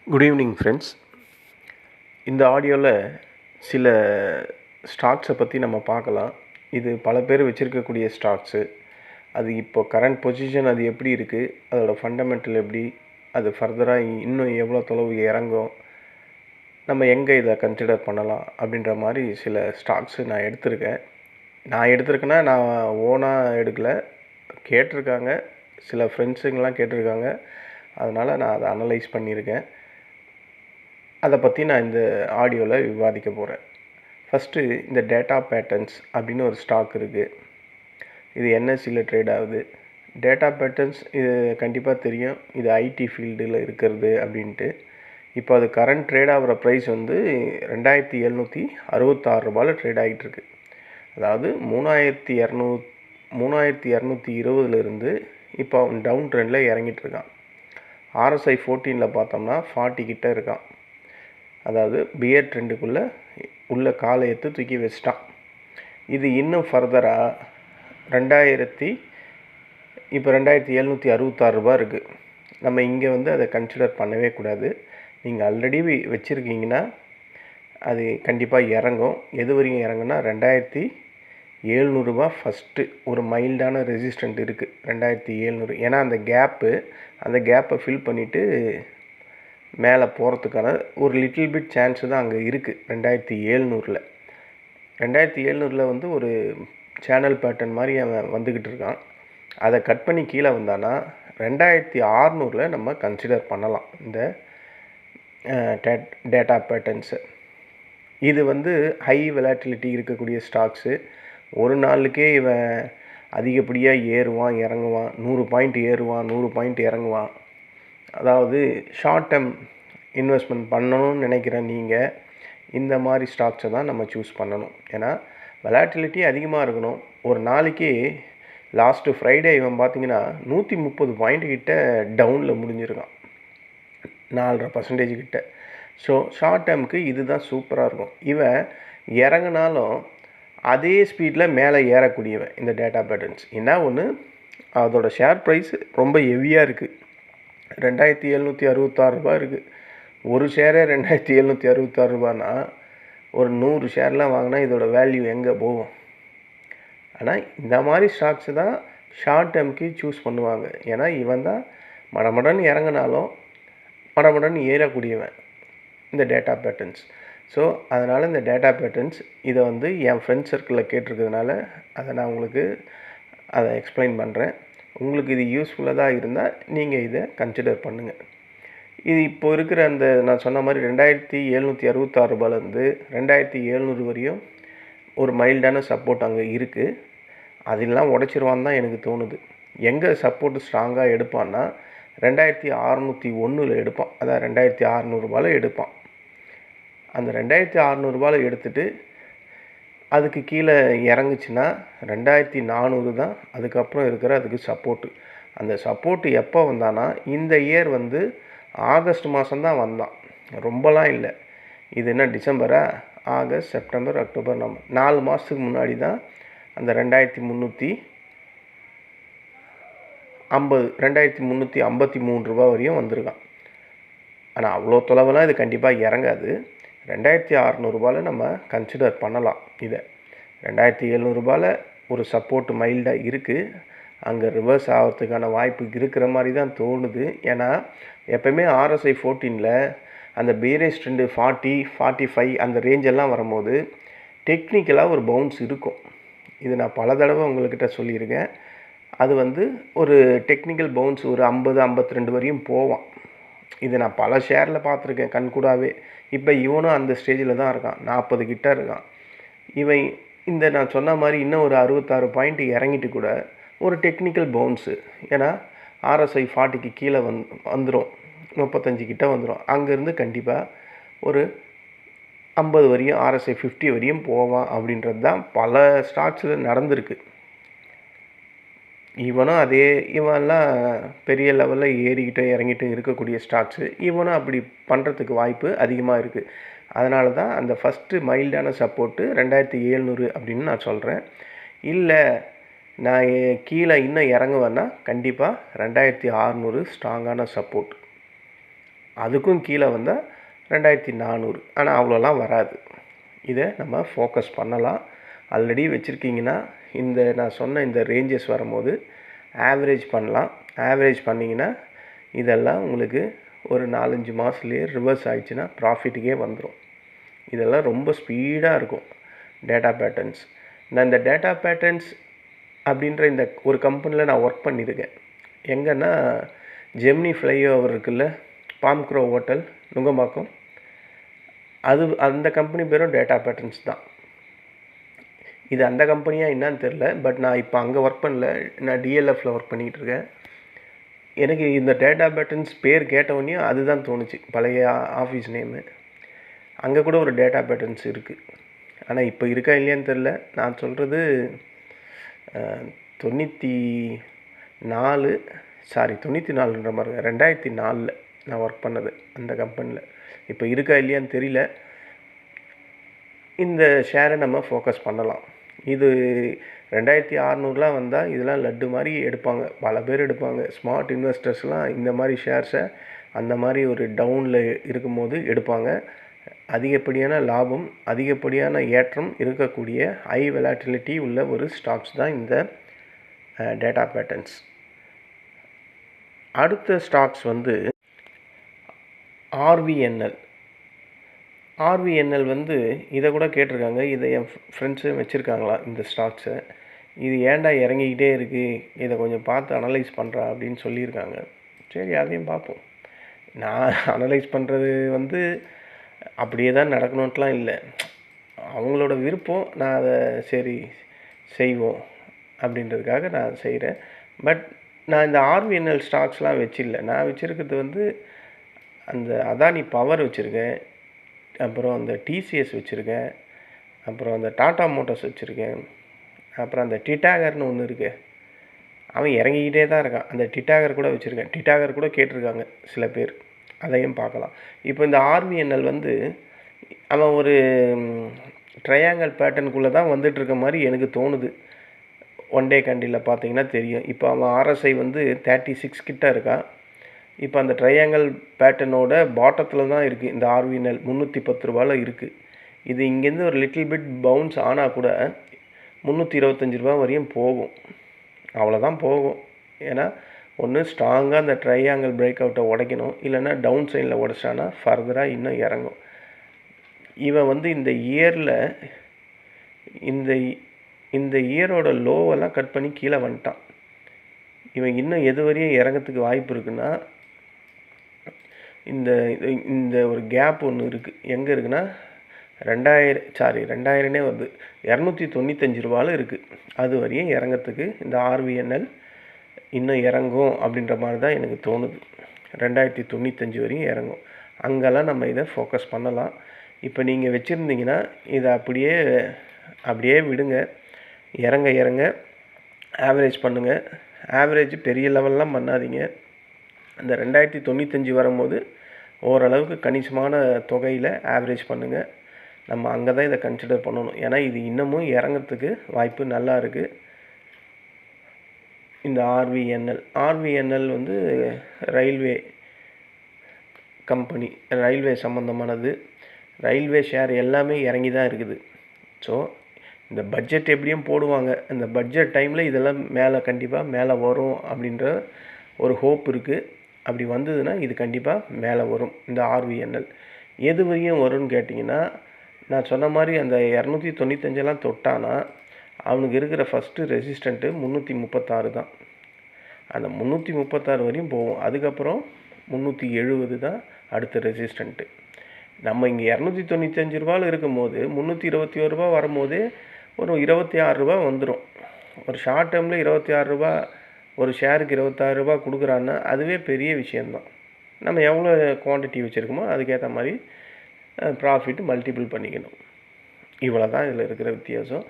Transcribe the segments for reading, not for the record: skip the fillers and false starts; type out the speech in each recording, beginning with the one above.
Good evening friends. இந்த ஆடியோவில் சில ஸ்டாக்ஸை பற்றி நம்ம பார்க்கலாம். இது பல பேர் வச்சுருக்கக்கூடிய ஸ்டாக்ஸு. அது இப்போ கரண்ட் பொசிஷன் அது எப்படி இருக்குது, அதோடய ஃபண்டமெண்டல் எப்படி, அது ஃபர்தராக இன்னும் எவ்வளோ தொலைவு இறங்கும், நம்ம எங்கே இதை கன்சிடர் பண்ணலாம் அப்படின்ற மாதிரி சில ஸ்டாக்ஸு நான் எடுத்திருக்கேன்னா நான் ஓனாக எடுக்கலை, கேட்டிருக்காங்க, சில ஃப்ரெண்ட்ஸுங்கெலாம் கேட்டிருக்காங்க. அதனால் நான் அதை அனலைஸ் பண்ணியிருக்கேன். அதை பற்றி நான் இந்த ஆடியோவில் விவாதிக்க போகிறேன். ஃபஸ்ட்டு இந்த டேட்டா பேட்டர்ன்ஸ் அப்படின்னு ஒரு ஸ்டாக் இருக்குது. இது என்எஸ்சியில் ட்ரேட் ஆகுது. டேட்டா பேட்டர்ன்ஸ் இது கண்டிப்பாக தெரியும், இது ஐடி ஃபீல்டில் இருக்கிறது அப்படின்ட்டு. இப்போ அது கரண்ட் ட்ரேட் ஆகிற ப்ரைஸ் வந்து 2766 ரூபாயில் ட்ரேட் ஆகிட்டுருக்கு. அதாவது 3220 இப்போ அவன் டவுன் ட்ரெண்டில் இறங்கிட்டுருக்கான். RSI 14 பார்த்தோம்னா 40 கிட்டே இருக்கான். அதாவது பியர் ட்ரெண்டுக்குள்ளே உள்ள காலை எடுத்து தூக்கி வச்சிட்டான். இது இன்னும் ஃபர்தராக 2766 ரூபா இருக்குது. நம்ம இங்கே வந்து அதை கன்சிடர் பண்ணவே கூடாது. நீங்கள் ஆல்ரெடி வச்சுருக்கீங்கன்னா அது கண்டிப்பாக இறங்கும். எது வரைக்கும் இறங்குன்னா 2700 ரூபா ஃபஸ்ட்டு ஒரு மைல்டான ரெசிஸ்டண்ட் இருக்குது 2700. ஏன்னா அந்த கேப்பை ஃபில் பண்ணிவிட்டு மேலே போகிறதுக்கான ஒரு லிட்டில் பிட் சான்ஸு தான் அங்கே இருக்குது. 2700 வந்து ஒரு சேனல் பேட்டர்ன் மாதிரி அவன் வந்துக்கிட்டு இருக்கான். அதை கட் பண்ணி கீழே வந்தானா 2600 நம்ம கன்சிடர் பண்ணலாம் இந்த டேட்டா பேட்டர்ன்ஸு. இது வந்து ஹை வெலாட்டிலிட்டி இருக்கக்கூடிய ஸ்டாக்ஸு. ஒரு நாளுக்கே இவன் அதிகப்படியாக ஏறுவான் இறங்குவான், 100 பாயிண்ட் ஏறுவான் 100 பாயிண்ட் இறங்குவான். அதாவது ஷார்ட் டேர்ம் இன்வெஸ்ட்மெண்ட் பண்ணணும்னு நினைக்கிற நீங்கள் இந்த மாதிரி ஸ்டாக்ஸை தான் நம்ம சூஸ் பண்ணணும். ஏன்னா வெலாட்டிலிட்டி அதிகமாக இருக்கணும். ஒரு நாளைக்கு லாஸ்ட்டு ஃப்ரைடே இவன் பார்த்திங்கன்னா 130 பாயிண்ட் கிட்ட டவுனில் முடிஞ்சிருக்கான், 4.5% கிட்ட. ஸோ ஷார்ட் டேர்முக்கு இது தான் சூப்பராக இருக்கும். இவன் இறங்கினாலும் அதே ஸ்பீடில் மேலே ஏறக்கூடியவன் இந்த டேட்டா பேட்டர்ன்ஸ். என்ன ஒன்று, அதோட ஷேர் ப்ரைஸ் ரொம்ப ஹெவியாக இருக்குது. 2766 ரூபா இருக்குது. ஒரு ஷேரே 2766 ரூபான்னா ஒரு 100 ஷேர்லாம் வாங்கினா இதோட வேல்யூ எங்கே போகும்? ஆனால் இந்த மாதிரி ஸ்டாக்ஸு தான் ஷார்ட் டேர்முக்கு சூஸ் பண்ணுவாங்க. ஏன்னா இவன் தான் மடமடன்னு இறங்கினாலும் மடமடன்னு ஏறக்கூடியவன் இந்த டேட்டா பேட்டர்ன்ஸ். ஸோ அதனால் இந்த டேட்டா பேட்டர்ன்ஸ் இதை வந்து என் ஃப்ரெண்ட்ஸ் சர்க்கிளில் கேட்டிருக்கிறதுனால அதை நான் உங்களுக்கு அதை எக்ஸ்பிளைன் பண்ணுறேன். உங்களுக்கு இது யூஸ்ஃபுல்லாக இருந்தால் நீங்கள் இதை கன்சிடர் பண்ணுங்கள். இது இப்போ இருக்கிற அந்த நான் சொன்ன மாதிரி 2766 ரூபாயிலேருந்து 2700 வரையும் ஒரு மைல்டான சப்போர்ட் அங்கே இருக்குது. அதெல்லாம் உடச்சிருவான்னு தான் எனக்கு தோணுது. எங்கே சப்போர்ட்டு ஸ்ட்ராங்காக எடுப்பான்னா 2601 எடுப்பான். அதான் 2600 ரூபாயில் எடுப்பான். அந்த 2600 ரூபாயில் எடுத்துகிட்டு அதுக்கு கீழே இறங்குச்சுன்னா 2400 தான் அதுக்கப்புறம் இருக்கிற அதுக்கு சப்போர்ட்டு. அந்த சப்போர்ட்டு எப்போ வந்தானா இந்த இயர் வந்து ஆகஸ்ட் மாதம்தான் வந்தான், ரொம்பலாம் இல்லை. இது என்ன டிசம்பரா, ஆகஸ்ட் செப்டம்பர் அக்டோபர் நவம்பர் 4 மாதத்துக்கு முன்னாடி தான் அந்த 2353 ரூபா வரையும் வந்திருக்கான். ஆனால் அவ்வளோ தொலைவெல்லாம் இது கண்டிப்பாக இறங்காது. 2600 ரூபாயில் நம்ம கன்சிடர் பண்ணலாம். இதை 2700 ரூபாயில் ஒரு சப்போர்ட் மைல்டாக இருக்குது. அங்கே ரிவர்ஸ் ஆகிறதுக்கான வாய்ப்பு இருக்கிற மாதிரி தான் தோணுது. ஏன்னா எப்போயுமே RSI 14 அந்த பேரேஜ் ட்ரெண்டு 40, 45 அந்த ரேஞ்செல்லாம் வரும்போது டெக்னிக்கலாக ஒரு பவுன்ஸ் இருக்கும். இது நான் பல தடவை உங்கள்கிட்ட சொல்லியிருக்கேன். அது வந்து ஒரு டெக்னிக்கல் பவுன்ஸ் ஒரு 50, 52 வரையும் போவான். இது நான் பல ஷேரில் பார்த்துருக்கேன் கண்கூடாவே. இப்போ இவனும் அந்த ஸ்டேஜில் தான் இருக்கான், 40 கிட்ட இருக்கான். இவன் இந்த நான் சொன்ன மாதிரி இன்னும் ஒரு 66 பாயிண்ட் இறங்கிட்டு கூட ஒரு டெக்னிக்கல் பவுன்ஸு. ஏன்னா RSI 40க்கு கீழே வந்துடும், 35 கிட்ட வந்துடும். அங்கேருந்து கண்டிப்பாக ஒரு 50 வரையும் RSI 50 வரையும் போவான் அப்படின்றது தான் பல ஸ்டாக்ஸில் நடந்திருக்கு. இவன்லாம் பெரிய லெவலில் ஏறிக்கிட்டும் இறங்கிட்டும் இருக்கக்கூடிய ஸ்டாக்ஸு. இவனும் அப்படி பண்ணுறதுக்கு வாய்ப்பு அதிகமாக இருக்குது. அதனால தான் அந்த ஃபஸ்ட்டு மைல்டான சப்போர்ட்டு 2700 அப்படின்னு நான் சொல்கிறேன். இல்லை நான் கீழே இன்னும் இறங்குவேன்னா கண்டிப்பாக 2600 ஸ்ட்ராங்கான சப்போர்ட். அதுக்கும் கீழே வந்தால் 2400. ஆனால் அவ்வளோலாம் வராது. இதை நம்ம ஃபோக்கஸ் பண்ணலாம். ஆல்ரெடி வச்சுருக்கீங்கன்னா இந்த நான் சொன்ன இந்த ரேஞ்சஸ் வரும்போது ஆவரேஜ் பண்ணலாம். ஆவரேஜ் பண்ணிங்கன்னா இதெல்லாம் உங்களுக்கு ஒரு 4-5 மாதத்துலேயே ரிவர்ஸ் ஆகிடுச்சுன்னா ப்ராஃபிட்டுக்கே வந்துடும். இதெல்லாம் ரொம்ப ஸ்பீடாக இருக்கும் டேட்டா பேட்டர்ன்ஸ். நான் இந்த டேட்டா பேட்டர்ன்ஸ் அப்படின்ற இந்த ஒரு கம்பெனியில் நான் ஒர்க் பண்ணியிருக்கேன். எங்கன்னா ஜெமினி ஃப்ளைஓவர் இருக்குல்ல, பாம்க்ரோ ஹோட்டல் நுங்கம்பாக்கம், அந்த கம்பெனி பேரும் டேட்டா பேட்டர்ன்ஸ் தான். இது அந்த கம்பெனியாக என்னான்னு தெரில. பட் நான் இப்போ அங்கே ஒர்க் பண்ணல, நான் டிஎல்எஃப்பில் ஒர்க் பண்ணிக்கிட்டு இருக்கேன். எனக்கு இந்த டேட்டா பேட்டர்ன்ஸ் பேர் கேட்டவுடனே அதுதான் தோணுச்சு, பழைய ஆஃபீஸ் நேமு. அங்கே கூட ஒரு டேட்டா பேட்டர்ன்ஸ் இருக்குது. ஆனால் இப்போ இருக்கா இல்லையான்னு தெரில. நான் சொல்கிறது 94ன்ற மாதிரி 2004 நான் ஒர்க் பண்ணது அந்த கம்பெனியில். இப்போ இருக்கா இல்லையான்னு தெரியல. இந்த ஷேரை நம்ம ஃபோக்கஸ் பண்ணலாம். இது 2600 வந்தால் இதெல்லாம் லட்டு மாதிரி எடுப்பாங்க, பல பேர் எடுப்பாங்க. ஸ்மார்ட் இன்வெஸ்டர்ஸ்லாம் இந்த மாதிரி ஷேர்ஸை அந்த மாதிரி ஒரு டவுனில் இருக்கும்போது எடுப்பாங்க. அதிகப்படியான லாபம், அதிகப்படியான ஏற்றம் இருக்கக்கூடிய ஹை வெலாட்டிலிட்டி உள்ள ஒரு ஸ்டாக்ஸ் தான் இந்த டேட்டா பேட்டர்ன்ஸ். அடுத்த ஸ்டாக்ஸ் வந்து ஆர்விஎன்எல். ஆர்விஎன்எல் வந்து இதை கூட கேட்டிருக்காங்க. இதை என் ஃப்ரெண்ட்ஸு வச்சுருக்காங்களா இந்த ஸ்டாக்ஸை. இது ஏன்டா இறங்கிக்கிட்டே இருக்குது, இதை கொஞ்சம் பார்த்து அனலைஸ் பண்ணுறா அப்படின்னு சொல்லியிருக்காங்க. சரி, அதையும் பார்ப்போம். நான் அனலைஸ் பண்ணுறது வந்து அப்படியே தான் நடக்கணுன்ட்டுலாம் இல்லை, அவங்களோட விருப்பம். நான் அதை சரி செய்வோம் அப்படின்றதுக்காக நான் செய்கிறேன். பட் நான் இந்த ஆர்விஎன்எல் ஸ்டாக்ஸ்லாம் வச்சில்லை. நான் வச்சுருக்கிறது வந்து அந்த அதானி பவர் வச்சுருக்கேன், அப்புறம் அந்த டிசிஎஸ் வச்சுருக்கேன், அப்புறம் அந்த டாடா மோட்டார்ஸ் வச்சுருக்கேன், அப்புறம் அந்த டிட்டாகர்னு ஒன்று இருக்குது, அவன் இறங்கிக்கிட்டே தான் இருக்கான். அந்த டிட்டாகர் கூட வச்சுருக்கேன். டிட்டாகர் கூட கேட்டிருக்காங்க சில பேர், அதையும் பார்க்கலாம். இப்போ இந்த ஆர்விஎன்எல் வந்து அவன் ஒரு ட்ரையாங்கல் பேட்டர்னுக்குள்ளே தான் வந்துட்டுருக்க மாதிரி எனக்கு தோணுது. ஒன் டே கண்டியில் பார்த்தீங்கன்னா தெரியும். இப்போ அவன் ஆர்எஸ்ஐ வந்து 36 கிட்ட இருக்கான். இப்போ அந்த ட்ரையாங்கல் பேட்டர்னோட பாட்டத்தில் தான் இருக்குது இந்த ஆர்விஎன்எல். 310 ரூபாயில் இருக்குது. இது இங்கேருந்து ஒரு லிட்டில் பிட் பவுன்ஸ் ஆனால் கூட 325 ரூபா வரையும் போகும். அவ்வளோதான் போகும். ஏன்னா ஒன்று ஸ்ட்ராங்காக அந்த ட்ரையாங்கல் பிரேக் அவுட்டை உடைக்கணும், இல்லைன்னா டவுன் சைடில் உடைச்சானா ஃபர்தராக இன்னும் இறங்கும். இவன் வந்து இந்த இயரில் இந்த இயரோட லோவெல்லாம் கட் பண்ணி கீழே வந்துட்டான். இவன் இன்னும் எது வரையும் இறங்கிறதுக்கு வாய்ப்பு இருக்குன்னா, இந்த ஒரு கேப் ஒன்று இருக்குது. எங்கே இருக்குன்னா 2000 வருது, 295 ரூபாயில் இருக்குது. அது வரையும் இறங்கிறதுக்கு இந்த ஆர்விஎன்எல் இன்னும் இறங்கும் அப்படின்ற மாதிரி தான் எனக்கு தோணுது. 2095 வரையும் இறங்கும். அங்கெல்லாம் நம்ம இதை ஃபோக்கஸ் பண்ணலாம். இப்போ நீங்கள் வச்சுருந்தீங்கன்னா இதை அப்படியே விடுங்க. இறங்க ஆவரேஜ் பண்ணுங்கள். ஆவரேஜ் பெரிய லெவல்லாம் பண்ணாதீங்க. அந்த 2095 வரும்போது ஓரளவுக்கு கணிசமான தொகையில் ஆவரேஜ் பண்ணுங்கள். நம்ம அங்கே தான் இதை கன்சிடர் பண்ணணும். ஏன்னா இது இன்னமும் இறங்கிறதுக்கு வாய்ப்பு நல்லா இருக்குது. இந்த ஆர்விஎன்எல் வந்து ரயில்வே கம்பெனி, ரயில்வே சம்மந்தமானது. ரயில்வே ஷேர் எல்லாமே இறங்கி தான் இருக்குது. ஸோ இந்த பட்ஜெட் எப்படியும் போடுவாங்க. இந்த பட்ஜெட் டைமில் இதெல்லாம் கண்டிப்பாக மேலே வரும் அப்படின்ற ஒரு ஹோப் இருக்குது. அப்படி வந்ததுன்னா இது கண்டிப்பாக மேலே வரும். இந்த ஆர்விஎன்எல் எது வரையும் வரும்னு கேட்டிங்கன்னா, நான் சொன்ன மாதிரி அந்த 295 தொட்டானா அவனுக்கு இருக்கிற ஃபஸ்ட்டு ரெசிஸ்டண்ட்டு 336 தான். அந்த 336 வரையும் போகும். அதுக்கப்புறம் 370 தான் அடுத்த ரெசிஸ்டண்ட்டு. நம்ம இங்கே 295 ரூபாயில் இருக்கும்போது 321 ரூபா வரும்போது ஒரு 26 ரூபா வந்துடும். ஒரு ஷார்ட் டேர்மில் 26 ரூபா, ஒரு ஷேருக்கு 26 ரூபா கொடுக்குறான்னா அதுவே பெரிய விஷயந்தான். நம்ம எவ்வளோ குவான்டிட்டி வச்சுருக்கோமோ அதுக்கேற்ற மாதிரி ப்ராஃபிட் மல்டிபிள் பண்ணிக்கணும். இவ்வளோ தான் இதில் இருக்கிற வித்தியாசம்.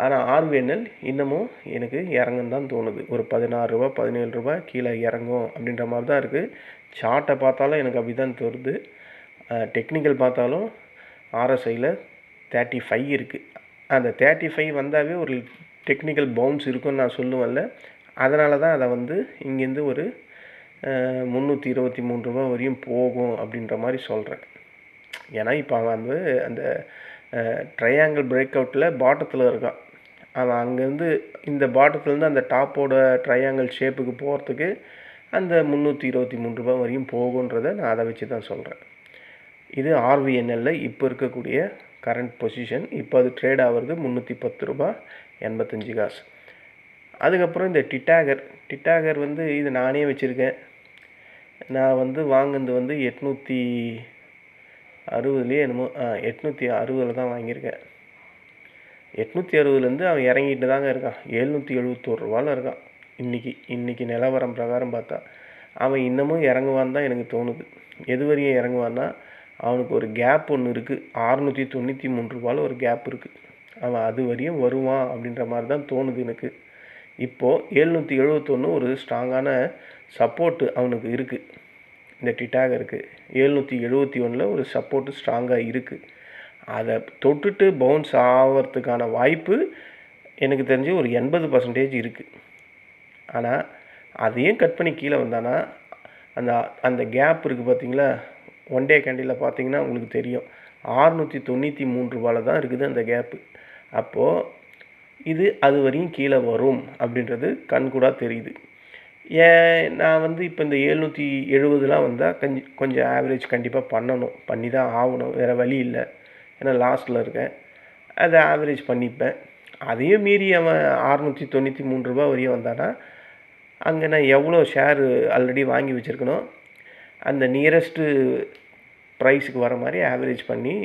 ஆனால் ஆர்விஎன்எல் இன்னமும் எனக்கு இறங்குன்னு தான் தோணுது. ஒரு 16 ரூபா 17 ரூபா கீழே இறங்கும் அப்படின்ற மாதிரி தான் இருக்குது. சார்ட்டை பார்த்தாலும் எனக்கு அப்படி தான் தோணுது. டெக்னிக்கல் பார்த்தாலும் ஆர்எஸ்ஐயில் 35 இருக்குது. அந்த 35 வந்தாவே ஒரு டெக்னிக்கல் பவுன்ஸ் இருக்குன்னு நான் சொல்லுவேன்ல. அதனால தான் அதை வந்து இங்கேருந்து ஒரு ரூ. 323 வரையும் போகும் அப்படின்ற மாதிரி சொல்கிறேன். ஏன்னா இப்போ அவன் வந்து அந்த ட்ரையாங்கிள் பிரேக் அவுட்டில் பாட்டத்தில் இருக்கான். அவன் அங்கேருந்து இந்த பாட்டத்துலேருந்து அந்த டாப்போட ட்ரையாங்கிள் ஷேப்புக்கு போகிறதுக்கு அந்த ரூ. 323 வரையும் போகுன்றதை நான் அதை வச்சு தான் சொல்கிறேன். இது RVNL இப்போ இருக்கக்கூடிய கரண்ட் பொசிஷன். இப்போ அது ட்ரேட் ஆகிறது ரூ. 310.85. அதுக்கப்புறம் இந்த டிட்டாகர் வந்து இது நானே வச்சுருக்கேன். நான் வந்து வாங்கினது வந்து 860 என்னமோ 860 தான் வாங்கியிருக்கேன். 860லேருந்து அவன் இறங்கிட்டு தாங்க இருக்கான். 771 இருக்கான் இன்றைக்கி நிலவரம் பிரகாரம் பார்த்தா. அவன் இன்னமும் இறங்குவான்னு தான் எனக்கு தோணுது. எது வரையும் இறங்குவான்னா, அவனுக்கு ஒரு கேப் ஒன்று இருக்குது. 693 ஒரு கேப் இருக்குது. அவன் அது வரையும் வருவான் அப்படின்ற மாதிரி தான் தோணுது எனக்கு. இப்போது 771 ஒரு ஸ்ட்ராங்கான சப்போர்ட்டு அவனுக்கு இருக்குது. இந்த டிட்டாகருக்கு 771 ஒரு சப்போர்ட்டு ஸ்ட்ராங்காக இருக்குது. அதை தொட்டுட்டு பவுன்ஸ் ஆகிறதுக்கான வாய்ப்பு எனக்கு தெரிஞ்சு ஒரு 80% இருக்குது. ஆனால் அதையும் கட் பண்ணி கீழே வந்தானா அந்த கேப் இருக்குது பார்த்தீங்களா, ஒன் டே கேண்டிலில் பார்த்தீங்கன்னா உங்களுக்கு தெரியும் 693 தான் இருக்குது அந்த கேப்பு. அப்போது இது அது வரையும் கீழே வரும் அப்படின்றது கண்கூடாக தெரியுது. நான் வந்து இப்போ இந்த 770 வந்தால் கொஞ்சம் ஆவரேஜ் கண்டிப்பாக பண்ணி தான் ஆகணும், வேறு வழி இல்லை. ஏன்னா லாஸ்ட்டில் இருக்கேன், அதை ஆவரேஜ் பண்ணிப்பேன். அதையும் மீறி அவன் 693 வரையும் வந்தானா, அங்கே நான் எவ்வளோ ஷேர் ஆல்ரெடி வாங்கி வச்சுருக்கணும், அந்த நியரஸ்ட்டு ப்ரைஸுக்கு வர மாதிரி ஆவரேஜ் பண்ணி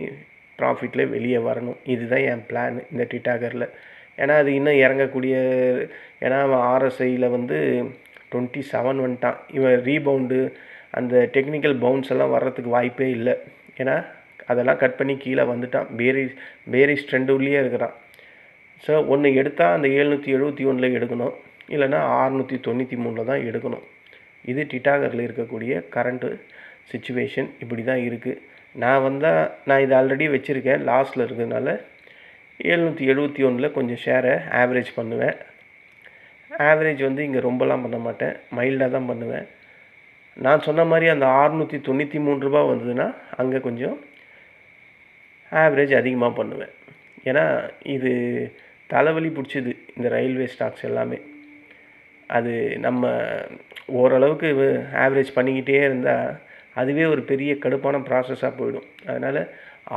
ப்ராஃபிட்டில் வெளியே வரணும். இதுதான் என் பிளான் இந்த டிட்டாகரில். ஏன்னா அது இன்னும் இறங்கக்கூடிய, ஏன்னா அவன் RSIயில் வந்து 27 வந்துட்டான். இவன் ரீபவுண்டு அந்த டெக்னிக்கல் பவுன்ஸ் எல்லாம் வர்றதுக்கு வாய்ப்பே இல்லை. ஏன்னா அதெல்லாம் கட் பண்ணி கீழே வந்துட்டான். பேரிஷ் ட்ரெண்டுலேயே இருக்கிறான். ஸோ ஒன்று எடுத்தால் அந்த 771 எடுக்கணும், இல்லைனா 693 தான் எடுக்கணும். இது டிட்டாகரில் இருக்கக்கூடிய கரண்ட்டு சிச்சுவேஷன் இப்படி தான் இருக்குது. நான் இதை ஆல்ரெடி வச்சுருக்கேன், லாஸ்ட்டில் இருக்கிறதுனால 771 கொஞ்சம் ஷேரை ஆவரேஜ் பண்ணுவேன். ஆவரேஜ் வந்து இங்கே ரொம்பலாம் பண்ண மாட்டேன், மைல்டாக தான் பண்ணுவேன். நான் சொன்ன மாதிரி அந்த 693 வந்ததுன்னா அங்கே கொஞ்சம் ஆவரேஜ் அதிகமாக பண்ணுவேன். ஏன்னா இது தலைவலி பிடிச்சிது இந்த ரயில்வே ஸ்டாக்ஸ் எல்லாமே. அது நம்ம ஓரளவுக்கு ஆவரேஜ் பண்ணிக்கிட்டே இருந்தால் அதுவே ஒரு பெரிய கடுப்பான ப்ராசஸாக போயிடும். அதனால்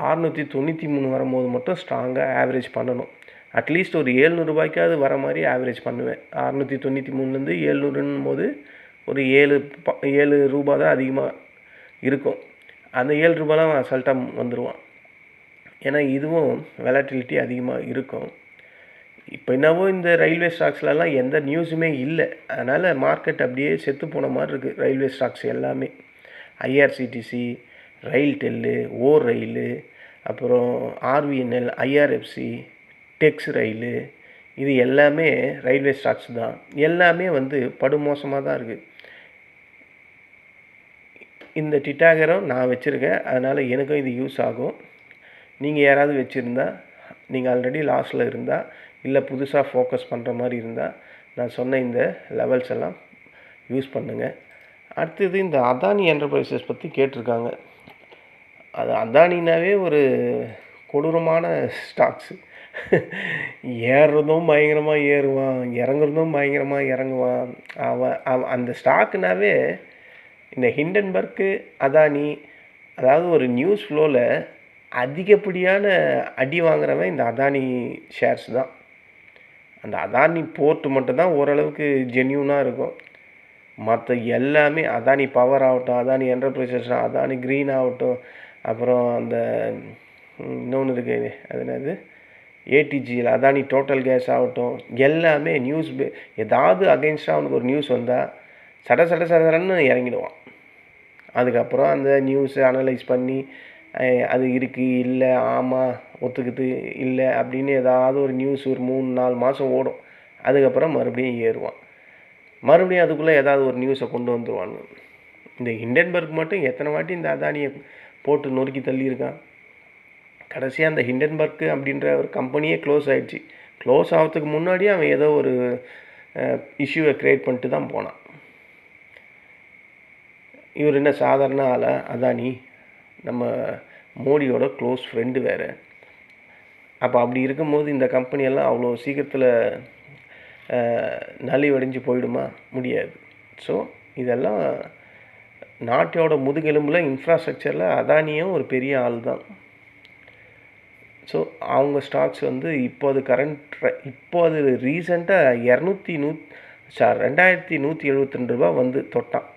693 வரும்போது மட்டும் ஸ்ட்ராங்காக ஆவரேஜ் பண்ணணும். அட்லீஸ்ட் ஒரு 700 வர மாதிரி ஆவரேஜ் பண்ணுவேன். 693 700 போது ஒரு 7 ரூபா தான் அதிகமாக இருக்கும். அந்த 7 ரூபாலாம் அசால்ட்டாக வந்துடுவான். ஏன்னா இதுவும் வெலாட்டிலிட்டி அதிகமாக இருக்கும். இப்போ என்னவோ இந்த ரயில்வே ஸ்டாக்ஸ்லலாம் எந்த நியூஸுமே இல்லை, அதனால் மார்க்கெட் அப்படியே செத்து போன மாதிரி இருக்குது. ரயில்வே ஸ்டாக்ஸ் எல்லாமே IRCTC, ரயில்டெல்லு, ரயிலு, அப்புறம் RVNL, IRFC, டெக்ஸ் ரயிலு, இது எல்லாமே ரயில்வே ஸ்டாக்ஸ் தான். எல்லாமே வந்து படுமோசமாக தான் இருக்குது. இந்த டிட்டாகரும் நான் வச்சுருக்கேன், அதனால் எனக்கும் இது யூஸ் ஆகும். நீங்கள் யாராவது வச்சுருந்தா, நீங்கள் ஆல்ரெடி லாஸில் இருந்தால், இல்லை புதுசாக ஃபோக்கஸ் பண்ணுற மாதிரி இருந்தால், நான் சொன்ன இந்த லெவல்ஸ் எல்லாம் யூஸ் பண்ணுங்கள். அடுத்தது இந்த அதானி என்டர்பிரைசஸ் பற்றி கேட்டிருக்காங்க. அது அதானினாவே ஒரு கொடூரமான ஸ்டாக்ஸு. ஏறுறதும் பயங்கரமாக ஏறுவான், இறங்குறதும் பயங்கரமாக இறங்குவான். அவன் அந்த ஸ்டாக்குனாவே இந்த ஹிண்டன்பர்க்கு அதானி, அதாவது ஒரு நியூஸ் ஃப்ளோவில் அதிகப்படியான அடி வாங்குறவன் இந்த அதானி ஷேர்ஸ் தான். அந்த அதானி போர்ட்டு மட்டும்தான் ஓரளவுக்கு ஜென்யூனாக இருக்கும். மற்ற எல்லாமே அதானி பவர் ஆகட்டும், அதானி என்டர்பிரைசஸ், அதானி க்ரீன் ஆகட்டும், அப்புறம் அந்த இன்னொன்று இருக்குது, அது என்னது ATGL, அதானி டோட்டல் கேஸ் ஆகட்டும், எல்லாமே நியூஸ் ஏதாவது அகெயின்ஸ்டாக அவனுக்கு ஒரு நியூஸ் வந்தால் சடன்னு இறங்கிடுவான். அதுக்கப்புறம் அந்த நியூஸை அனலைஸ் பண்ணி அது இருக்குது, இல்லை, ஆமாம், ஒத்துக்குது, இல்லை அப்படின்னு ஏதாவது ஒரு நியூஸ் ஒரு 3-4 மாதம் ஓடும். அதுக்கப்புறம் மறுபடியும் ஏறுவான். மறுபடியும் அதுக்குள்ளே ஏதாவது ஒரு நியூஸை கொண்டு வந்துடுவாங்க. இந்த ஹிண்டன்பர்க் மட்டும் எத்தனை வாட்டி இந்த அதானியை போட்டு நொறுக்கி தள்ளியிருக்கான். கடைசியாக அந்த ஹிண்டன்பர்க் அப்படின்ற ஒரு கம்பெனியே க்ளோஸ் ஆகிடுச்சு. க்ளோஸ் ஆகிறதுக்கு முன்னாடியே அவன் ஏதோ ஒரு இஷ்யூவை க்ரியேட் பண்ணிட்டு தான் போனான். இவர் என்ன சாதாரண ஆளா? அதானி நம்ம மோடியோட க்ளோஸ் ஃப்ரெண்டு வேறு. அப்போ அப்படி இருக்கும்போது இந்த கம்பெனியெல்லாம் அவ்வளோ சீக்கிரத்தில் நலிவடைஞ்சு போயிடுமா? முடியாது. ஸோ இதெல்லாம் நாட்டோட முதுகெலும்பில் இன்ஃப்ராஸ்ட்ரக்சரில் அதானியும் ஒரு பெரிய ஆள் தான். ஸோ அவங்க ஸ்டாக்ஸ் வந்து இப்போ அது ரீசெண்டாக 2172 ரூபா வந்து தொட்டான்.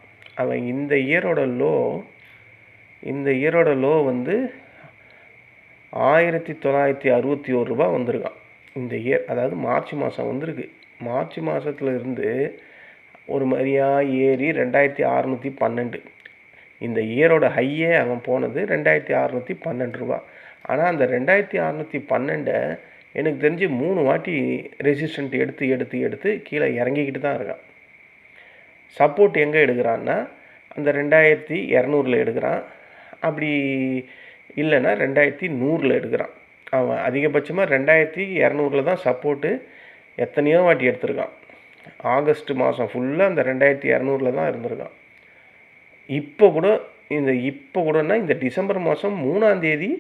அவன் இந்த இயரோட லோ வந்து 1961 ரூபா வந்திருக்கான் இந்த இயர். அதாவது மார்ச் மாதம் வந்திருக்கு. மார்ச் மாதத்துல இருந்து ஒரு மாதிரியாக ஏறி 2612. இந்த இயரோட ஹையே அவன் போனது 2612 ரூபா. ஆனால் அந்த 2612 எனக்கு தெரிஞ்சு 3 வாட்டி ரெசிஸ்டன்ட் எடுத்து கீழே இறங்கிக்கிட்டு தான் இருக்கான். சப்போர்ட் எங்கே எடுக்கிறான்னா அந்த 2200 எடுக்கிறான். அப்படி இல்லைன்னா 2100 எடுக்கிறான். அவன் அதிகபட்சமாக 2200 தான் சப்போர்ட்டு எத்தனையோ வாட்டி எடுத்திருக்கான். ஆகஸ்ட் மாதம் ஃபுல்லாக அந்த 2200 தான் இருந்திருக்கான். இப்போ கூடனா இந்த டிசம்பர் மாதம் 3ஆம் தேதி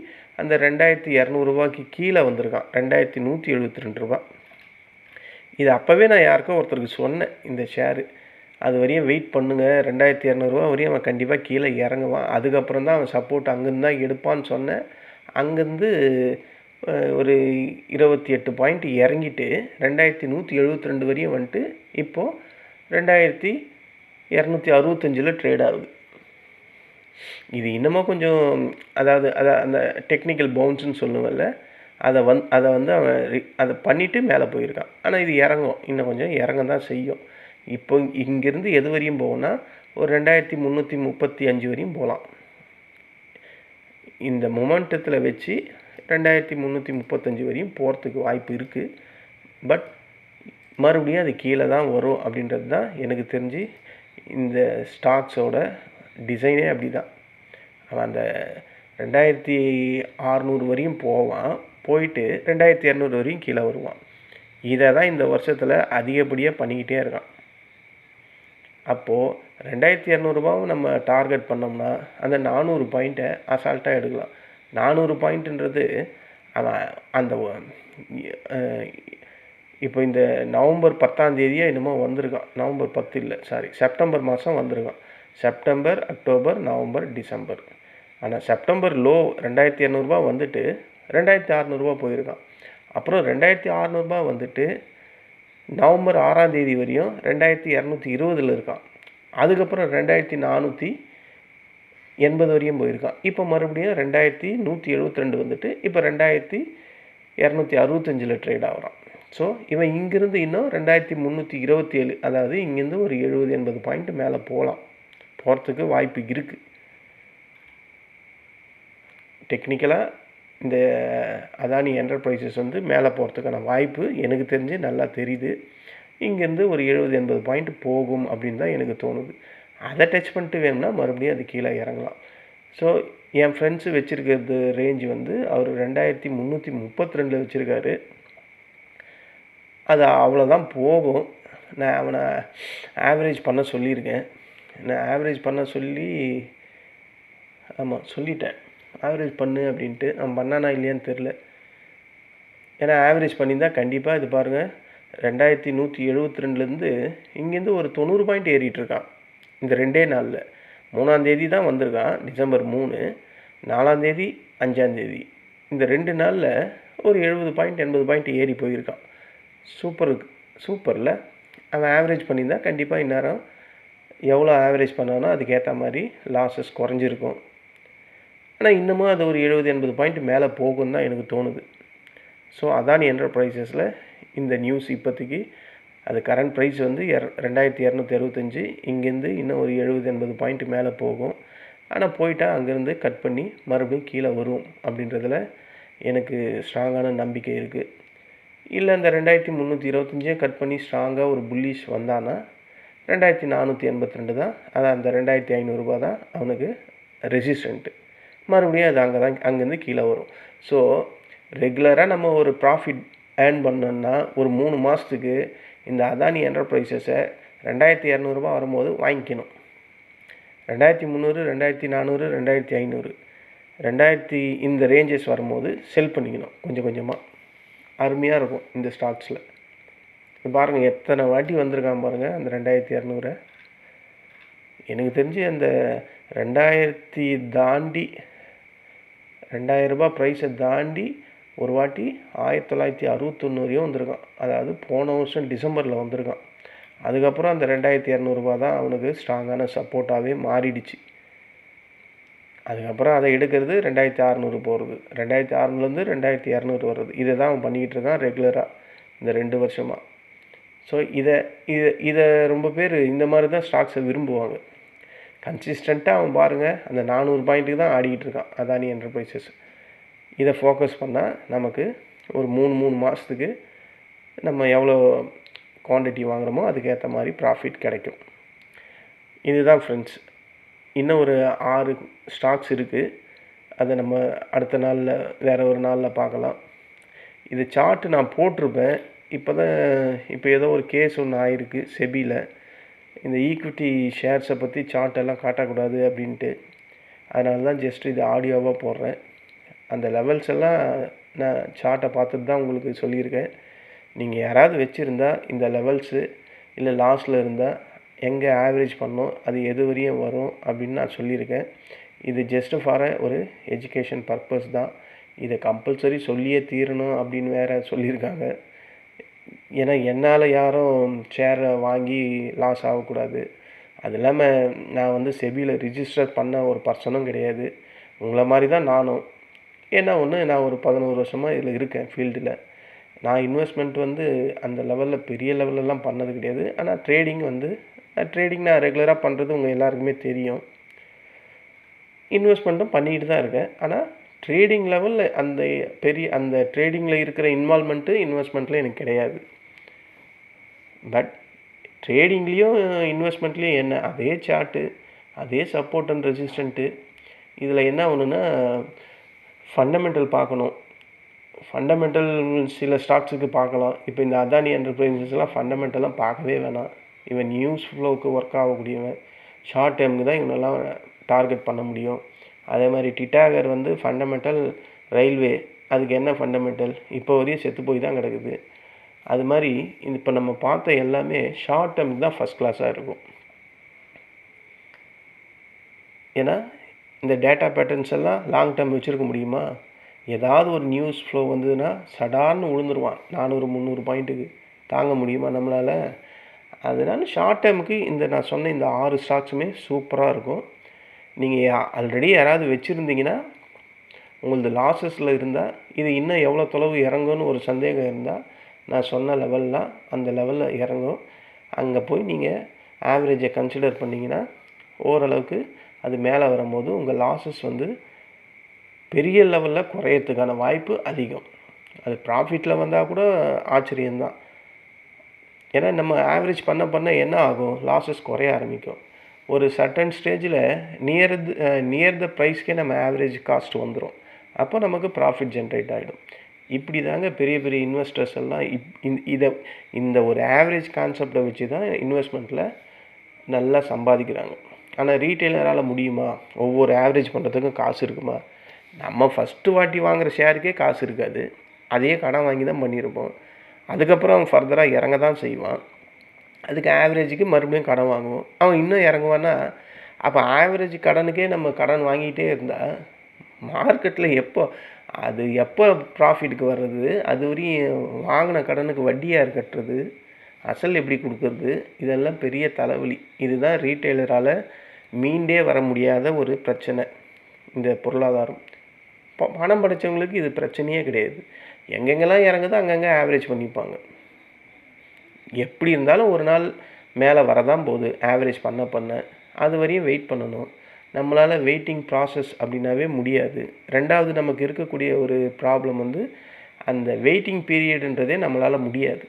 அந்த 2200 ரூபாய்க்கு கீழே வந்திருக்கான். 2172 ரூபா. இது அப்போவே நான் யாருக்கோ ஒருத்தருக்கு சொன்னேன், இந்த ஷேரு அது வரையும் வெயிட் பண்ணுங்கள், 2200 ரூபா வரையும் அவன் கண்டிப்பாக கீழே இறங்குவான், அதுக்கப்புறம் தான் அவன் சப்போர்ட் அங்கேருந்து தான் எடுப்பான்னு சொன்னேன். அங்கேருந்து ஒரு 28 பாயிண்ட் இறங்கிட்டு 2172 வரையும் வந்துட்டு இப்போது 2265 ட்ரேட் ஆகுது. இது இன்னமும் கொஞ்சம் அதாவது அந்த டெக்னிக்கல் பவுன்ஸுன்னு சொல்லுவல்ல, அதை வந்து அவன் அதை பண்ணிவிட்டு மேலே போயிருக்கான். ஆனால் இது இறங்கும், இன்னும் கொஞ்சம் இறங்க தான் செய்யும். இப்போ இங்கேருந்து எது வரையும் போகும்னா ஒரு 2335 வரையும் போகலாம். இந்த மொமெண்டத்தில் வச்சு 2335 வரையும் போகிறதுக்கு வாய்ப்பு இருக்குது. பட் மறுபடியும் அது கீழே தான் வரும் அப்படின்றது தான் எனக்கு தெரிஞ்சு இந்த ஸ்டாக்ஸோட டிசைனே அப்படி தான். அவன் அந்த 2600 வரையும் போவான், போயிட்டு 2200 வரையும் கீழே வருவான். இதை தான் இந்த வருஷத்தில் அதிகப்படியாக பண்ணிக்கிட்டே இருக்கான். அப்போது 2200 ரூபாவும் நம்ம டார்கெட் பண்ணோம்னா அந்த 400 பாயிண்ட்டை அசால்ட்டாக எடுக்கலாம். 400 பாயிண்ட்டுன்றது அவன் அந்த இப்போ இந்த நவம்பர் 10ஆம் தேதியே என்னமோ வந்திருக்கான். நவம்பர் 10 இல்லை, சாரி, செப்டம்பர் மாதம் வந்திருக்கான். September, October, November, December. ஆனால் செப்டம்பர் லோ 2200 ரூபா வந்துட்டு 2600 ரூபா போயிருக்கான். அப்புறம் 2600 ரூபா வந்துட்டு நவம்பர் 6ஆம் தேதி வரையும் 2220 இருக்கான். அதுக்கப்புறம் 2480 வரையும் போயிருக்கான். இப்போ மறுபடியும் 2172 வந்துட்டு இப்போ 2265 ட்ரேட் ஆகிறான். ஸோ இவன் இங்கேருந்து இன்னும் 2327, அதாவது இங்கேருந்து ஒரு 70-80 பாயிண்ட் மேலே போகிறதுக்கு வாய்ப்பு இருக்குது. டெக்னிக்கலாக இந்த அதானி என்டர்பிரைசஸ் வந்து மேலே போகிறதுக்கான வாய்ப்பு எனக்கு தெரிஞ்சு நல்லா தெரியுது. இங்கேருந்து ஒரு 70-80 பாயிண்ட் போகும் அப்படின்னு தான் எனக்கு தோணுது. அதை டச் பண்ணிட்டு வேணும்னா மறுபடியும் அது கீழே இறங்கலாம். ஸோ என் ஃப்ரெண்ட்ஸு வச்சுருக்கிறது ரேஞ்சு வந்து அவர் 2332 வச்சுருக்காரு. அது அவ்வளோதான் போகும். நான் அவனை ஆவரேஜ் பண்ண சொல்லியிருக்கேன். நான் ஆவரேஜ் பண்ண சொல்லிட்டேன். ஆவரேஜ் பண்ணு அப்படின்ட்டு. அவன் பண்ணானா இல்லையான்னு தெரில. ஏன்னா ஆவரேஜ் பண்ணியிருந்தால் கண்டிப்பாக இது பாருங்கள், 2172 இங்கேருந்து ஒரு 90 பாயிண்ட் ஏறிட்டுருக்கான் இந்த 2 நாளில். 3ஆம் தேதி தான் வந்திருக்கான், டிசம்பர் 3, 4ஆம் தேதி, 5ஆம் தேதி. இந்த 2 நாளில் ஒரு 70 பாயிண்ட் 80 பாயிண்ட் ஏறி போயிருக்கான். சூப்பரில். அவன் ஆவரேஜ் பண்ணியிருந்தால் கண்டிப்பாக இந்நேரம் எவ்வளோ ஆவரேஜ் பண்ணானோ அதுக்கேற்ற மாதிரி லாஸஸ் குறைஞ்சிருக்கும். ஆனால் இன்னமும் அது ஒரு 70-80 பாயிண்ட் மேலே போகும் தான் எனக்கு தோணுது. ஸோ அதானி என்டர்பிரைசஸில் இந்த நியூஸ் இப்போதைக்கு அது கரண்ட் ப்ரைஸ் வந்து 2265. இங்கேருந்து இன்னும் ஒரு 70-80 பாயிண்ட் மேலே போகும். ஆனால் போயிட்டால் அங்கேருந்து கட் பண்ணி மறுபடியும் கீழே வரும் அப்படின்றதுல எனக்கு ஸ்ட்ராங்கான நம்பிக்கை இருக்குது. இல்லை இந்த 2325 கட் பண்ணி ஸ்ட்ராங்காக ஒரு புல்லிஷ் வந்தானா 2482 தான், அதான் அந்த 2500 ரூபா தான் அவனுக்கு ரெசிஸ்டண்ட்டு. மறுபடியும் அது அங்கேருந்து கீழே வரும். ஸோ ரெகுலராக நம்ம ஒரு ப்ராஃபிட் ஏர்ன் பண்ணோன்னா ஒரு 3 மாதத்துக்கு இந்த அதானி என்டர்பிரைசஸை 2200 ரூபா வரும்போது வாங்கிக்கணும். 2300, 2400, 2500, 2000 இந்த ரேஞ்சஸ் வரும்போது செல் பண்ணிக்கணும் கொஞ்சம் கொஞ்சமாக. அருமையாக இருக்கும் இந்த ஸ்டாக்ஸில். பாருங்கள் எத்தனை வாட்டி வந்திருக்கான் பாருங்கள் அந்த 2200. எனக்கு தெரிஞ்சு அந்த 2000 தாண்டி 2000 ரூபாய் ப்ரைஸை தாண்டி ஒரு வாட்டி 1961 வந்திருக்கான். அதாவது போன வருஷம் டிசம்பரில் வந்திருக்கான். அதுக்கப்புறம் அந்த 2200 தான் அவனுக்கு ஸ்ட்ராங்கான சப்போர்ட்டாகவே மாறிடுச்சு. அதுக்கப்புறம் அதை எடுக்கிறது 2600 போகிறது, 2600லேருந்து 2200 வர்றது. இதை தான் அவன் பண்ணிக்கிட்டு இருக்கான் ரெகுலராக இந்த 2 வருஷமாக. ஸோ இதை ரொம்ப பேர் இந்த மாதிரி தான் ஸ்டாக்ஸை விரும்புவாங்க. கன்சிஸ்டண்ட்டாக அவன் பாருங்கள் அந்த 400 பாயிண்ட்டுக்கு தான் ஆடிக்கிட்டு இருக்கான் அதானி என்டர்பிரைசஸ். இதை ஃபோக்கஸ் பண்ணால் நமக்கு ஒரு 3 மாதத்துக்கு நம்ம எவ்வளோ குவான்டிட்டி வாங்குகிறோமோ அதுக்கேற்ற மாதிரி ப்ராஃபிட் கிடைக்கும். இதுதான் ஃப்ரெண்ட்ஸ். இன்னும் ஒரு 6 ஸ்டாக்ஸ் இருக்குது. அதை நம்ம அடுத்த நாளில் வேறு ஒரு நாளில் பார்க்கலாம். இது சார்ட்டு நான் போட்டிருப்பேன். இப்போ ஏதோ ஒரு கேஸ் ஒன்று ஆயிருக்கு செபியில். இந்த ஈக்விட்டி ஷேர்ஸை பற்றி சார்ட்டெல்லாம் காட்டக்கூடாது அப்படின்ட்டு. அதனால தான் ஜஸ்ட் இது ஆடியோவாக போடுறேன். அந்த லெவல்ஸ் எல்லாம் நான் சார்ட்டை பார்த்துட்டு தான் உங்களுக்கு சொல்லியிருக்கேன். நீங்கள் யாராவது வச்சுருந்தா இந்த லெவல்ஸு இல்லை லாஸில் இருந்தால் எங்கே ஆவரேஜ் பண்ணோம், அது எது வரையும் வரும் அப்படின்னு நான் சொல்லியிருக்கேன். இது ஜஸ்ட்டு ஃபார் ஒரு எஜுகேஷன் பர்பஸ் தான். இதை கம்பல்சரி சொல்லியே தீரணும் அப்படின்னு வேறு சொல்லியிருக்காங்க. ஏன்னா என்னால் யாரும் ஷேரை வாங்கி லாஸ் ஆகக்கூடாது. அது இல்லாமல் நான் செபியில் ரிஜிஸ்டர் பண்ண ஒரு பர்சனும் கிடையாது. உங்களை மாதிரி தான் நானும். ஏன்னா நான் ஒரு 11 வருஷமாக இதில் இருக்கேன் ஃபீல்டில். நான் இன்வெஸ்ட்மெண்ட் அந்த லெவலில் பெரிய லெவலெல்லாம் பண்ணது கிடையாது. ஆனால் ட்ரேடிங் நான் ரெகுலராக பண்ணுறது உங்கள் எல்லாருக்குமே தெரியும். இன்வெஸ்ட்மெண்ட்டும் பண்ணிக்கிட்டு தான் இருக்கேன். ஆனால் ட்ரேடிங் லெவலில் அந்த ட்ரேடிங்கில் இருக்கிற இன்வெஸ்ட்மெண்ட்டில் எனக்கு கிடையாது. பட் ட்ரேடிங்லேயும் இன்வெஸ்ட்மெண்ட்லேயும் என்ன அதே சார்ட்டு, அதே சப்போர்ட் அண்ட் ரெசிஸ்டண்ட்டு. இதில் என்ன ஒன்றுன்னா ஃபண்டமெண்டல் பார்க்கணும். ஃபண்டமெண்டல் சில ஸ்டாக்ஸுக்கு பார்க்கலாம். இப்போ இந்த அதானி என்டர்பிரைசஸ்லாம் ஃபண்டமெண்டலாம் பார்க்கவே வேணாம். இவன் நியூஸ் ஃப்ளோவுக்கு ஒர்க் ஆகக்கூடியவன். ஷார்ட் டேர்முக்கு தான் இவனெல்லாம் டார்கெட் பண்ண முடியும். அதே மாதிரி டிட்டாகர் ஃபண்டமெண்டல் ரயில்வே, அதுக்கு என்ன ஃபண்டமெண்டல் இப்போ வரையும் செத்து போய் தான் கிடக்குது. அது மாதிரி இப்போ நம்ம பார்த்த எல்லாமே ஷார்ட் டேர்முக்கு தான் ஃபஸ்ட் கிளாஸாக இருக்கும். ஏன்னா இந்த டேட்டா பேட்டர்ன்ஸ் எல்லாம் லாங் டேர்ம் வச்சுருக்க முடியுமா? ஏதாவது ஒரு நியூஸ் ஃப்ளோ வந்ததுன்னா சடார்னு விழுந்துருவான் 400-300 பாயிண்ட்டுக்கு. தாங்க முடியுமா நம்மளால்? அதனால ஷார்ட் டேர்முக்கு நான் சொன்ன இந்த 6 ஸ்டாக்ஸுமே சூப்பராக இருக்கும். நீங்கள் ஆல்ரெடி யாராவது வச்சுருந்தீங்கன்னா உங்களது லாஸஸில் இருந்தால் இது இன்னும் எவ்வளோ தொலைவு இறங்கும்னு ஒரு சந்தேகம் இருந்தால் நான் சொன்ன லெவல்லாம் அந்த லெவலில் இறங்கும். அங்கே போய் நீங்கள் ஆவரேஜை கன்சிடர் பண்ணிங்கன்னா ஓரளவுக்கு அது மேலே வரும்போது உங்கள் லாஸஸ் பெரிய லெவலில் குறையறதுக்கான வாய்ப்பு அதிகம். அது ப்ராஃபிட்டில் வந்தால் கூட ஆச்சரியம்தான். ஏன்னா நம்ம ஆவரேஜ் பண்ண என்ன ஆகும், லாஸஸ் குறைய ஆரம்பிக்கும். ஒரு சர்டன் ஸ்டேஜில் நியர் த ப்ரைஸ்க்கே நம்ம ஆவரேஜ் காஸ்ட் வந்துடும். அப்போ நமக்கு ப்ராஃபிட் ஜென்ரேட் ஆகிடும். இப்படி தாங்க பெரிய பெரிய இன்வெஸ்டர்ஸ் எல்லாம் இந்த ஒரு ஆவரேஜ் கான்செப்டை வச்சு தான் இன்வெஸ்ட்மெண்ட்டில் நல்லா சம்பாதிக்கிறாங்க. ஆனால் ரீட்டெயிலரால் முடியுமா? ஒவ்வொரு ஆவரேஜ் பண்ணுறதுக்கும் காசு இருக்குமா? நம்ம ஃபஸ்ட்டு வாட்டி வாங்குகிற ஷேருக்கே காசு இருக்காது. அதையே கடன் வாங்கி தான் பண்ணியிருப்போம். அதுக்கப்புறம் அவன் ஃபர்தராக இறங்க தான் செய்வான். அதுக்கு ஆவரேஜுக்கு மறுபடியும் கடன் வாங்குவோம். அவன் இன்னும் இறங்குவான்னா அப்போ ஆவரேஜ் கடனுக்கே நம்ம கடன் வாங்கிட்டே இருந்தால் மார்க்கெட்டில் எப்போ ப்ராஃபிட்டுக்கு வர்றது? அது வரையும் வாங்கின கடனுக்கு வட்டியாக கட்டுறது, அசல் எப்படி கொடுக்குறது? இதெல்லாம் பெரிய தலைவலி. இதுதான் ரீட்டெயிலரால் மீண்டே வர முடியாத ஒரு பிரச்சனை. இந்த பொருளாதாரம் பணம் படைத்தவங்களுக்கு இது பிரச்சனையே கிடையாது. எங்கெங்கெல்லாம் இறங்குதோ அங்கங்கே ஆவரேஜ் பண்ணிப்பாங்க. எப்படி இருந்தாலும் ஒரு நாள் மேலே வரதான் போகுது. ஆவரேஜ் பண்ண அது வரையும் வெயிட் பண்ணணும். நம்மளால் வெயிட்டிங் ப்ராசஸ் அப்படின்னாவே முடியாது. ரெண்டாவது நமக்கு இருக்கக்கூடிய ஒரு ப்ராப்ளம் அந்த வெயிட்டிங் பீரியடுன்றதே நம்மளால் முடியாது.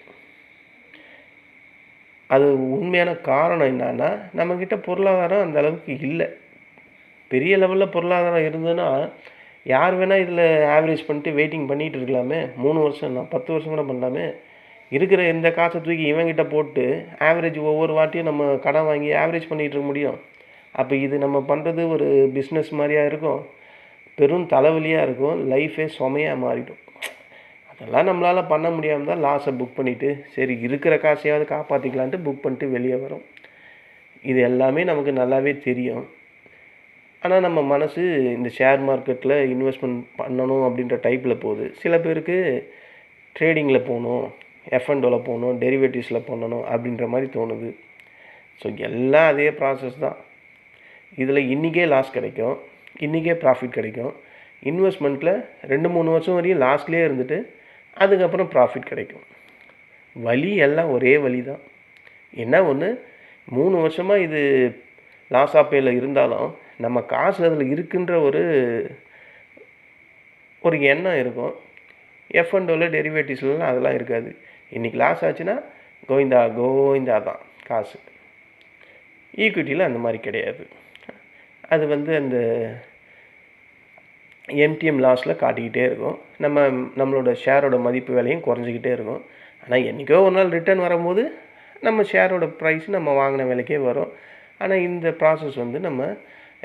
அது உண்மையான காரணம் என்னன்னா நம்மக்கிட்ட பொருளாதாரம் அந்த அளவுக்கு இல்லை. பெரிய லெவலில் பொருளாதாரம் இருந்ததுன்னா யார் வேணால் இதில் ஆவரேஜ் பண்ணிட்டு வெயிட்டிங் பண்ணிகிட்டு இருக்கலாமே. 3 வருஷம் 10 வருஷம் கூட பண்ணலாமே. இருக்கிற எந்த காசை தூக்கி இவங்கிட்ட போட்டு ஆவரேஜ் ஒவ்வொரு வாட்டியும் நம்ம கடன் வாங்கி ஆவரேஜ் பண்ணிகிட்டு இருக்க முடியும்? அப்போ இது நம்ம பண்ணுறது ஒரு பிஸ்னஸ் மாதிரியா இருக்கும், பெரும் தலைவலியாக இருக்கும், லைஃபே சுமையாக மாறிடும். அதெல்லாம் நம்மளால் பண்ண முடியாமல் தான் லாஸை புக் பண்ணிவிட்டு சரி இருக்கிற காசையாவது காப்பாற்றிக்கலான்ட்டு புக் பண்ணிட்டு வெளியே வரோம். இது எல்லாமே நமக்கு நல்லாவே தெரியும். ஆனால் நம்ம மனசு இந்த ஷேர் மார்க்கெட்டில் இன்வெஸ்ட்மெண்ட் பண்ணணும் அப்படின்ற டைப்பில் போகுது. சில பேருக்கு ட்ரேடிங்கில் போகணும், F&Oவில் போகணும், டெரிவேட்டிவ்ஸில் பண்ணணும் அப்படின்ற மாதிரி தோணுது. ஸோ எல்லாம் அதே ப்ராசஸ் தான். இதில் இன்றைக்கே லாஸ் கிடைக்கும், இன்றைக்கே ப்ராஃபிட் கிடைக்கும். இன்வெஸ்ட்மெண்ட்டில் 2-3 வருஷம் வரையும் லாஸ்ட்லேயே இருந்துட்டு அதுக்கப்புறம் ப்ராஃபிட் கிடைக்கும். வழி எல்லாம் ஒரே வழி தான். என்ன ஒன்று, 3 வருஷமாக இது லாஸ் ஆஃப் பேயில் இருந்தாலும் நம்ம காசு அதில் இருக்குன்ற ஒரு எண்ணம் இருக்கும். F&Oவில் டெரிவேட்டிவ்ஸ்லாம் அதெல்லாம் இருக்காது. இன்றைக்கி லாஸ் ஆச்சுன்னா கோவிந்தா தான் காசு. ஈக்விட்டியில் அந்த மாதிரி கிடையாது. அது அந்த எம்டிஎம் லாஸில் காட்டிக்கிட்டே இருக்கும். நம்மளோட ஷேரோட மதிப்பு விலையும் குறைஞ்சிக்கிட்டே இருக்கும். ஆனால் என்றைக்கோ ஒரு நாள் ரிட்டர்ன் வரும்போது நம்ம ஷேரோட ப்ரைஸ் நம்ம வாங்கின விலைக்கே வரும். ஆனால் இந்த ப்ராசஸ் நம்ம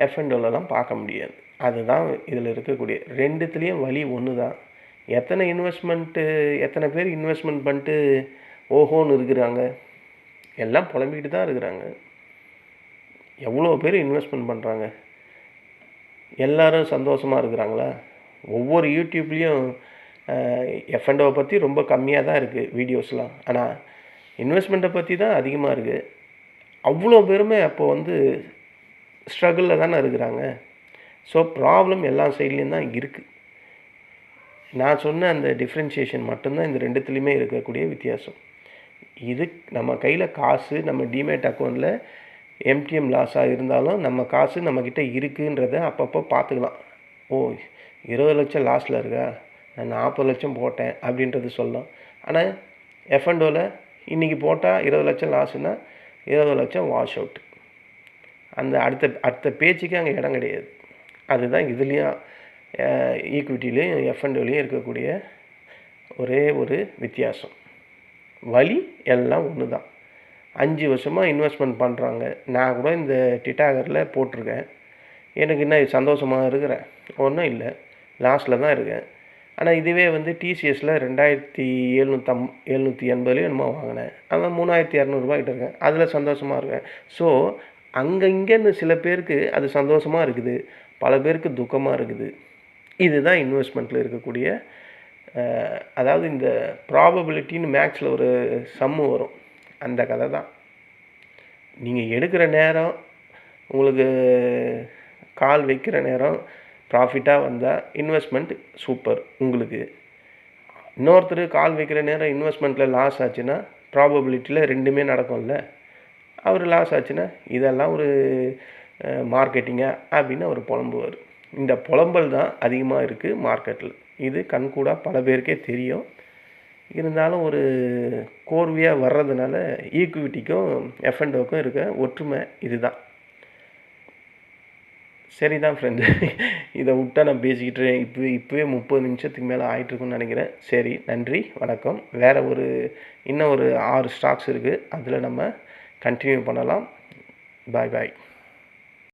F&Oலலாம் பார்க்க முடியாது. அதுதான் இதில் இருக்கக்கூடிய ரெண்டுத்துலேயும் வழி ஒன்று தான். எத்தனை பேர் இன்வெஸ்ட்மெண்ட் பண்ணிட்டு ஓஹோன்னு இருக்கிறாங்க, எல்லாம் புலம்பிக்கிட்டு தான் இருக்கிறாங்க. எவ்வளோ பேர் இன்வெஸ்ட்மெண்ட் பண்ணுறாங்க, எல்லோரும் சந்தோஷமாக இருக்கிறாங்களா? ஒவ்வொரு யூடியூப்லேயும் F&O பற்றி ரொம்ப கம்மியாக தான் இருக்குது வீடியோஸ்லாம். ஆனால் இன்வெஸ்ட்மெண்ட்டை பற்றி தான் அதிகமாக இருக்குது. அவ்வளோ பேருமே அப்போது ஸ்ட்ரகிளில் தானே இருக்கிறாங்க. ஸோ ப்ராப்ளம் எல்லா சைட்லேயும் தான் இருக்குது. நான் சொன்ன அந்த டிஃப்ரென்ஷியேஷன் மட்டும்தான் இந்த ரெண்டுத்துலேயுமே இருக்கக்கூடிய வித்தியாசம். இது நம்ம கையில் காசு, நம்ம டிமேட் அக்கௌண்ட்டில் எம்டிஎம் லாஸாக இருந்தாலும் நம்ம காசு நம்மக்கிட்ட இருக்குன்றதை அப்பப்போ பார்த்துக்கலாம். ஓ 20 லட்சம் லாஸில் இருக்கா, நான் 40 லட்சம் போட்டேன் அப்படின்றது சொல்லலாம். ஆனால் F&Oவில் இன்றைக்கி போட்டால் 20 லட்சம் லாஸுன்னா 20 லட்சம் வாஷ் அவுட். அந்த அடுத்த பேச்சுக்கு அங்கே இடம் கிடையாது. அதுதான் இதுலேயும் ஈக்விட்டிலையும் F&Oலையும் இருக்கக்கூடிய ஒரே ஒரு வித்தியாசம். வழி எல்லாம் ஒன்று தான். 5 வருஷமாக இன்வெஸ்ட்மெண்ட் பண்ணுறாங்க. நான் கூட இந்த டிட்டாகரில் போட்டிருக்கேன். எனக்கு என்ன சந்தோஷமாக இருக்கிறேன்? ஒன்றும் இல்லை, லாஸ்ட்டில் தான் இருக்கேன். ஆனால் இதுவே டிசிஎஸில் 2780 என்னமோ வாங்கினேன். அவன் 3200 கிட்ட இருக்கேன். அதில் சந்தோஷமாக இருக்கேன். ஸோ இங்கேன்னு சில பேருக்கு அது சந்தோஷமாக இருக்குது, பல பேருக்கு துக்கமாக இருக்குது. இதுதான் இன்வெஸ்ட்மெண்ட்டில் இருக்கக்கூடிய அதாவது இந்த ப்ராபபிலிட்டின்னு மேக்ஸில் ஒரு சம்மு வரும், அந்த கதை தான். நீங்கள் எடுக்கிற நேரம், உங்களுக்கு கால் வைக்கிற நேரம் ப்ராஃபிட்டாக வந்தால் இன்வெஸ்ட்மெண்ட் சூப்பர் உங்களுக்கு. இன்னொருத்தர் கால் வைக்கிற நேரம் இன்வெஸ்ட்மெண்ட்டில் லாஸ் ஆச்சுன்னா ப்ராபபிலிட்டியில் ரெண்டுமே நடக்கும்ல. அவர் லாஸ் ஆச்சுன்னா இதெல்லாம் ஒரு மார்க்கெட்டிங்கா அப்படின்னு அவர் புலம்புவார். இந்த புலம்பல் தான் அதிகமாக இருக்குது மார்க்கெட்டில். இது கண்கூடாக பல பேருக்கே தெரியும். இருந்தாலும் ஒரு கோர்வையாக வர்றதுனால ஈக்விட்டிக்கும் F&Oக்கும் இருக்க ஒற்றுமை இதுதான். சரி தான் ஃப்ரெண்டு, இதை விட்டால் நான் பேசிக்கிட்டு இப்போவே 30 நிமிஷத்துக்கு மேலே ஆகிட்டுருக்குன்னு நினைக்கிறேன். சரி, நன்றி, வணக்கம். வேறு இன்னும் ஒரு 6 ஸ்டாக்ஸ் இருக்குது, அதில் நம்ம கண்டினியூ பண்ணலாம். பாய் பாய்.